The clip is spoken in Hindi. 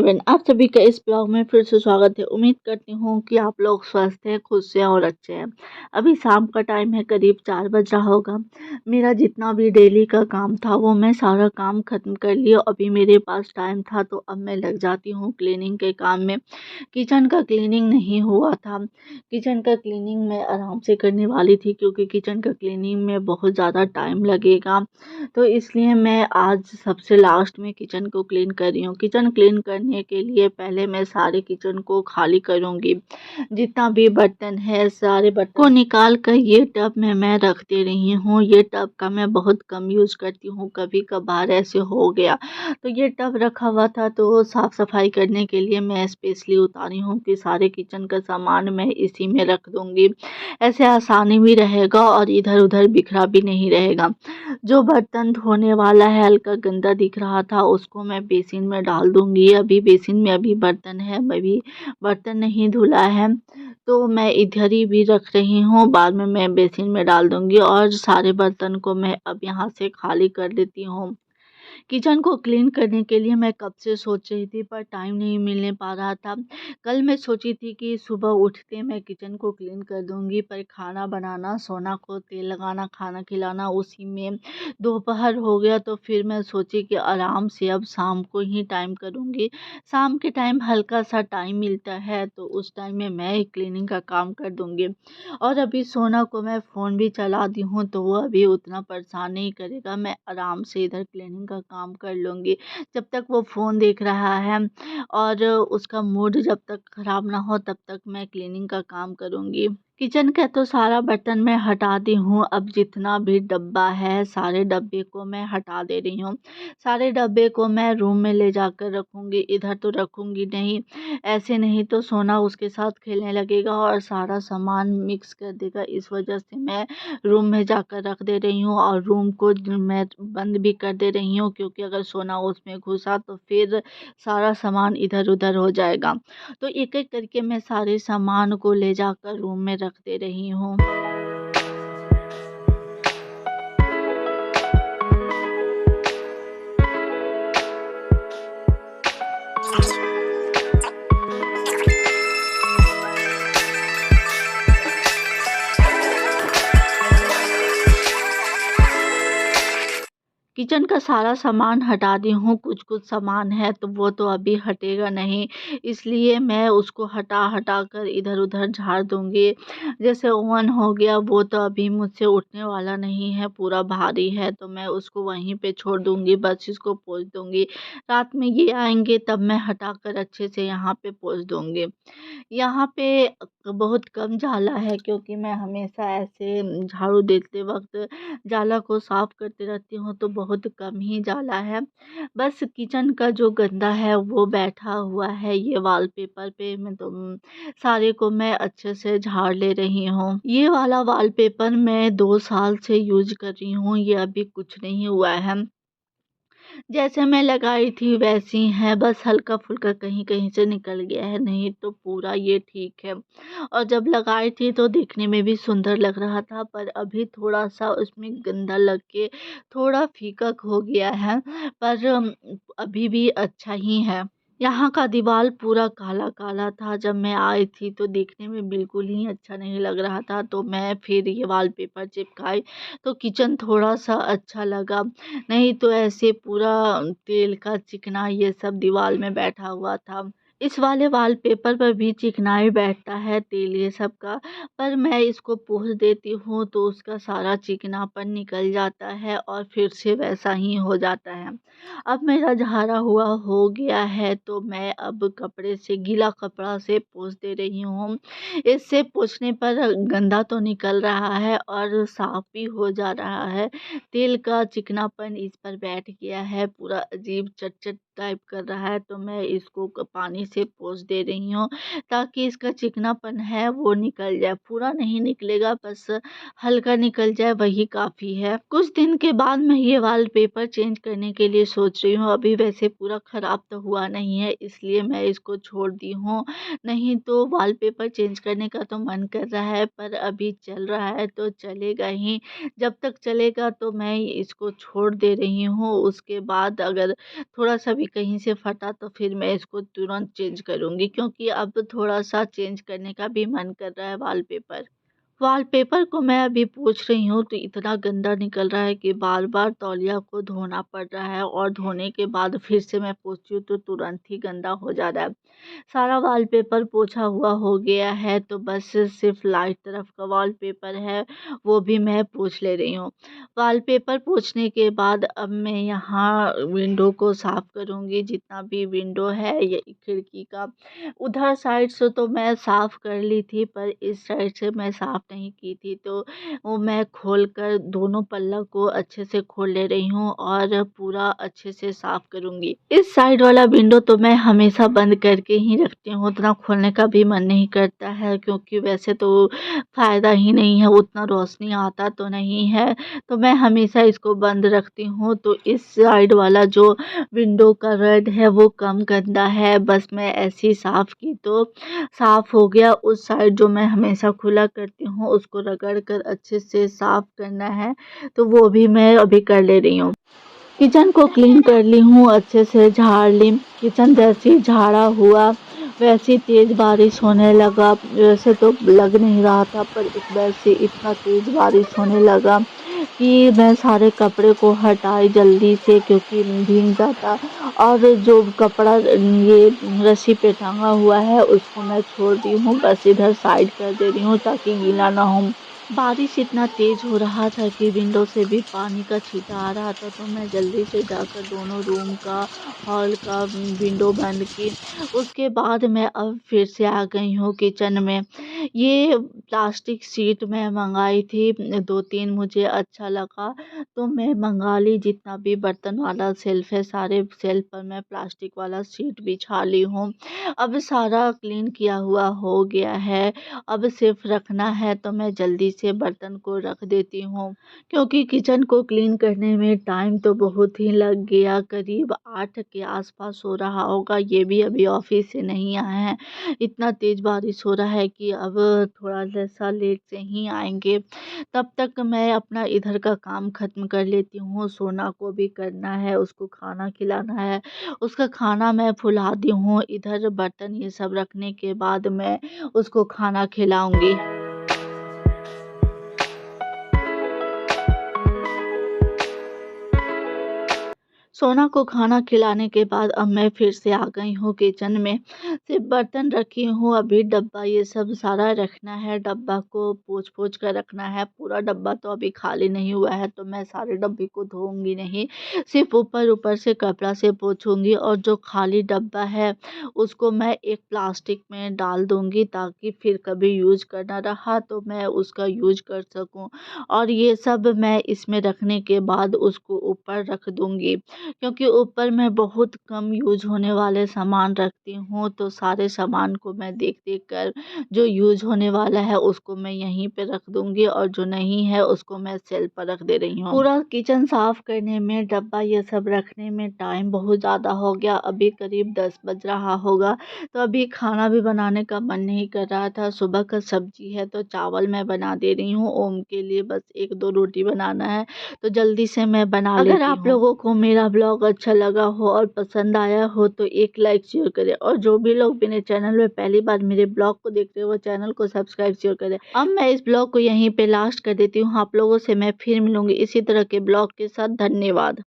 एवरीवन, आप सभी का इस ब्लॉग में फिर से स्वागत है। उम्मीद करती हूँ कि आप लोग स्वस्थ हैं, खुश हैं और अच्छे हैं। अभी शाम का टाइम है, करीब 4 बज रहा होगा। मेरा जितना भी डेली का काम था वो मैं सारा काम ख़त्म कर लिया। अभी मेरे पास टाइम था तो अब मैं लग जाती हूँ क्लीनिंग के काम में। किचन का क्लीनिंग नहीं हुआ था। किचन का क्लीनिंग मैं आराम से करने वाली थी क्योंकि किचन का क्लीनिंग में बहुत ज़्यादा टाइम लगेगा, तो इसलिए मैं आज सबसे लास्ट में किचन को क्लीन कर रही हूँ। किचन क्लीन करने के लिए पहले मैं सारे किचन को खाली करूँगी। जितना भी बर्तन है सारे बर्तन को निकाल कर ये टब में मैं रख दे रही हूँ। ये टब का मैं बहुत कम यूज़ करती हूँ, कभी कभार ऐसे हो गया तो ये टब रखा हुआ था, तो साफ़ सफाई करने के लिए मैं स्पेशली उतारी हूँ कि सारे किचन का सामान मैं इसी में रख दूँगी। ऐसे आसानी भी रहेगा और इधर उधर बिखरा भी नहीं रहेगा। जो बर्तन धोने वाला है हल्का गंदा दिख रहा था उसको मैं बेसिन में डाल दूँगी। अभी बेसिन में अभी बर्तन है, अभी बर्तन नहीं धुला है तो मैं इधर ही भी रख रही हूँ, बाद में मैं बेसिन में डाल दूँगी और सारे बर्तन को मैं अब यहाँ से खाली कर देती हूँ। किचन को क्लीन करने के लिए मैं कब से सोच रही थी पर टाइम नहीं मिलने पा रहा था। कल मैं सोची थी कि सुबह उठते मैं किचन को क्लीन कर दूंगी, पर खाना बनाना, सोना को तेल लगाना, खाना खिलाना उसी में दोपहर हो गया, तो फिर मैं सोची कि आराम से अब शाम को ही टाइम करूंगी। शाम के टाइम हल्का सा टाइम मिलता है तो उस टाइम में मैं क्लीनिंग का काम कर दूंगी। और अभी सोना को मैं फ़ोन भी चला दी हूँ तो वो अभी उतना परेशान नहीं करेगा, मैं आराम से इधर क्लीनिंग का काम कर लूँगी। जब तक वो फ़ोन देख रहा है और उसका मूड जब तक ख़राब ना हो तब तक मैं क्लीनिंग का काम करूँगी। किचन का तो सारा बर्तन मैं हटा दी हूँ। अब जितना भी डब्बा है सारे डब्बे को मैं हटा दे रही हूँ। सारे डब्बे को मैं रूम में ले जाकर रखूँगी, इधर तो रखूँगी नहीं। ऐसे नहीं तो सोना उसके साथ खेलने लगेगा और सारा सामान मिक्स कर देगा। इस वजह से मैं रूम में जाकर रख दे रही हूँ और रूम को मैं बंद भी कर दे रही हूँ, क्योंकि अगर सोना उसमें घुसा तो फिर सारा सामान इधर उधर हो जाएगा। तो एक एक करके मैं सारे सामान को ले जाकर रूम में रख दे रही हूँ। किचन का सारा सामान हटा दी हूँ, कुछ-कुछ सामान है तो वो तो अभी हटेगा नहीं, इसलिए मैं उसको हटा-हटा कर इधर-उधर झाड़ दूँगी। जैसे ओवन हो गया वो तो अभी मुझसे उठने वाला नहीं है, पूरा भारी है तो मैं उसको वहीं पे छोड़ दूँगी, बस इसको पोंछ दूँगी। रात में ये आएँगे तब मैं हटाकर अच्छे से यहाँ पे पोंछ दूँगी। यहाँ पे बहुत कम जाला है क्योंकि मैं हमेशा ऐसे झाड़ू देते वक़्त जाला को साफ़ करती रहती हूँ तो बहुत कम ही जाला है। बस किचन का जो गंदा है वो बैठा हुआ है ये वॉलपेपर पे, मैं तो सारे को मैं अच्छे से झाड़ ले रही हूँ। ये वाला वॉलपेपर मैं 2 साल से यूज़ कर रही हूँ, ये अभी कुछ नहीं हुआ है। जैसे मैं लगाई थी वैसी हैं, बस हल्का-फुल्का कहीं-कहीं से निकल गया है, नहीं तो पूरा ये ठीक है। और जब लगाई थी तो देखने में भी सुंदर लग रहा था, पर अभी थोड़ा-सा उसमें गंदा लग के थोड़ा फीका हो गया है, पर अभी भी अच्छा ही है। यहाँ का दीवार पूरा काला-काला था, जब मैं आई थी तो देखने में बिल्कुल ही अच्छा नहीं लग रहा था, तो मैं फिर ये वॉलपेपर चिपकाई तो किचन थोड़ा-सा अच्छा लगा। नहीं तो ऐसे पूरा तेल का चिकना ये सब दीवार में बैठा हुआ था। इस वाले वॉलपेपर पर भी चिकनाई बैठता है तेल ये सब का, पर मैं इसको पोंछ देती हूँ तो उसका सारा चिकनापन निकल जाता है और फिर से वैसा ही हो जाता है। अब मेरा झाड़ा हुआ हो गया है तो मैं अब कपड़े से, गीला कपड़ा से पोंछ दे रही हूँ। इससे पोंछने पर गंदा तो निकल रहा है और साफ भी हो जा रहा है। तेल का चिकनापन इस पर बैठ गया है, पूरा अजीब चट-चट टाइप कर रहा है, तो मैं इसको पानी से पोंछ दे रही हूँ ताकि इसका चिकनापन है वो निकल जाए। पूरा नहीं निकलेगा, बस हल्का निकल जाए वही काफ़ी है। कुछ दिन के बाद मैं ये वॉलपेपर चेंज करने के लिए सोच रही हूँ। अभी वैसे पूरा ख़राब तो हुआ नहीं है इसलिए मैं इसको छोड़ दी हूँ। नहीं तो वॉलपेपर चेंज करने का तो मन कर रहा है, पर अभी चल रहा है तो चलेगा ही। जब तक चलेगा तो मैं इसको छोड़ दे रही हूँ। उसके बाद अगर थोड़ा-सा कभी कहीं से फटा तो फिर मैं इसको तुरंत चेंज करूँगी, क्योंकि अब थोड़ा-सा चेंज करने का भी मन कर रहा है वॉलपेपर। वॉलपेपर को मैं अभी पोंछ रही हूँ तो इतना गंदा निकल रहा है कि बार-बार तौलिया को धोना पड़ रहा है, और धोने के बाद फिर से मैं पोंछती हूँ तो तुरंत ही गंदा हो जा रहा है। सारा वॉलपेपर पोंछा हुआ हो गया है, तो बस सिर्फ़ लाइट तरफ का वॉलपेपर है, वो भी मैं पोंछ ले रही हूँ। वॉलपेपर पोंछने के बाद अब मैं यहाँ विंडो को साफ़ करूँगी, जितना भी विंडो है ये खिड़की का। उधर साइड से तो मैं साफ़ कर ली थी, पर इस साइड से मैं साफ़ नहीं की थी, तो वो मैं खोल कर दोनों पल्ला को अच्छे से खोल ले रही हूँ और पूरा अच्छे से साफ़ करूँगी। इस साइड वाला विंडो तो मैं हमेशा बंद करके ही रखती हूँ, उतना खोलने का भी मन नहीं करता है, क्योंकि वैसे तो फ़ायदा ही नहीं है, उतना रोशनी आता तो नहीं है, तो मैं हमेशा इसको बंद रखती हूँ। तो इस साइड वाला जो विंडो का रेड है वो कम गंदा है, बस मैं ऐसे ही साफ़ की तो साफ़ हो गया। उस साइड जो मैं हमेशा खुला करती हूँ उसको रगड़ कर अच्छे से साफ़ करना है, तो वो भी मैं अभी कर ले रही हूँ। किचन को क्लीन कर ली हूँ, अच्छे से झाड़ ली। किचन जैसे ही झाड़ा हुआ वैसे ही तेज़ बारिश होने लगा। वैसे तो लग नहीं रहा था, पर एकदम से इतना तेज़ बारिश होने लगा कि मैं सारे कपड़े को हटाई जल्दी से, क्योंकि भीग जाता। और जो कपड़ा ये रस्सी पे टांगा हुआ है उसको मैं छोड़ दी हूँ, बस इधर साइड कर दे रही हूँ ताकि गीला ना हो। बारिश इतना तेज़ हो रहा था कि विंडो से भी पानी का छींटा आ रहा था, तो मैं जल्दी से जाकर दोनों रूम का, हॉल का विंडो बंद की। उसके बाद मैं अब फिर से आ गई हूँ किचन में। ये प्लास्टिक शीट मैं मँगाई थी, 2-3 मुझे अच्छा लगा तो मैं मँगा ली। जितना भी बर्तन वाला शेल्फ़ है, सारे शेल्फ़ पर मैं प्लास्टिक वाला शीट बिछा ली हूँ। अब सारा क्लीन किया हुआ हो गया है, अब सिर्फ़ रखना है, तो मैं जल्दी से बर्तन को रख देती हूँ, क्योंकि किचन को क्लीन करने में टाइम तो बहुत ही लग गया, करीब 8 के आस-पास हो रहा होगा। ये भी अभी ऑफ़िस से नहीं आए हैं। इतना तेज़ बारिश हो रहा है कि अब थोड़ा-सा लेट से ही आएँगे। तब तक मैं अपना इधर का काम ख़त्म कर लेती हूँ। सोना को भी करना है, उसको खाना खिलाना है, उसका खाना मैं फुला दी हूँ। इधर बर्तन ये सब रखने के बाद मैं उसको खाना खिलाऊँगी। सोना को खाना खिलाने के बाद अब मैं फिर से आ गई हूँ किचन में। सिर्फ़ बर्तन रखी हूँ, अभी डब्बा ये सब सारा रखना है, डब्बा को पोंछ-पोंछ कर रखना है। पूरा डब्बा तो अभी खाली नहीं हुआ है, तो मैं सारे डब्बे को धोऊँगी नहीं, सिर्फ़ ऊपर-ऊपर से कपड़ा से पोंछूँगी, और जो खाली डब्बा है उसको मैं एक प्लास्टिक में डाल दूँगी, ताकि फिर कभी यूज़ करना रहा तो मैं उसका यूज़ कर सकूँ। और ये सब मैं इसमें रखने के बाद उसको ऊपर रख दूँगी। क्योंकि ऊपर मैं बहुत कम यूज़ होने वाले सामान रखती हूँ, तो सारे सामान को मैं देख-देख कर जो यूज़ होने वाला है उसको मैं यहीं पे रख दूँगी, और जो नहीं है उसको मैं शेल्फ पर रख दे रही हूँ। पूरा किचन साफ़ करने में, डब्बा ये सब रखने में टाइम बहुत ज़्यादा हो गया। अभी करीब 10 बज रहा होगा, तो अभी खाना भी बनाने का मन नहीं कर रहा था। सुबह का सब्ज़ी है तो चावल मैं बना दे रही हूँ, ओम के लिए बस 1-2 रोटी बनाना है, तो जल्दी से मैं बना लेती हूँ। अगर आप लोगों को मेरा ब्लॉग अच्छा लगा हो और पसंद आया हो तो एक लाइक शेयर करें, और जो भी लोग मेरे चैनल में पहली बार मेरे ब्लॉग को देख रहे हो वो चैनल को सब्सक्राइब शेयर करें। अब मैं इस ब्लॉग को यहीं पे लास्ट कर देती हूँ। आप लोगों से मैं फिर मिलूँगी इसी तरह के ब्लॉग के साथ। धन्यवाद।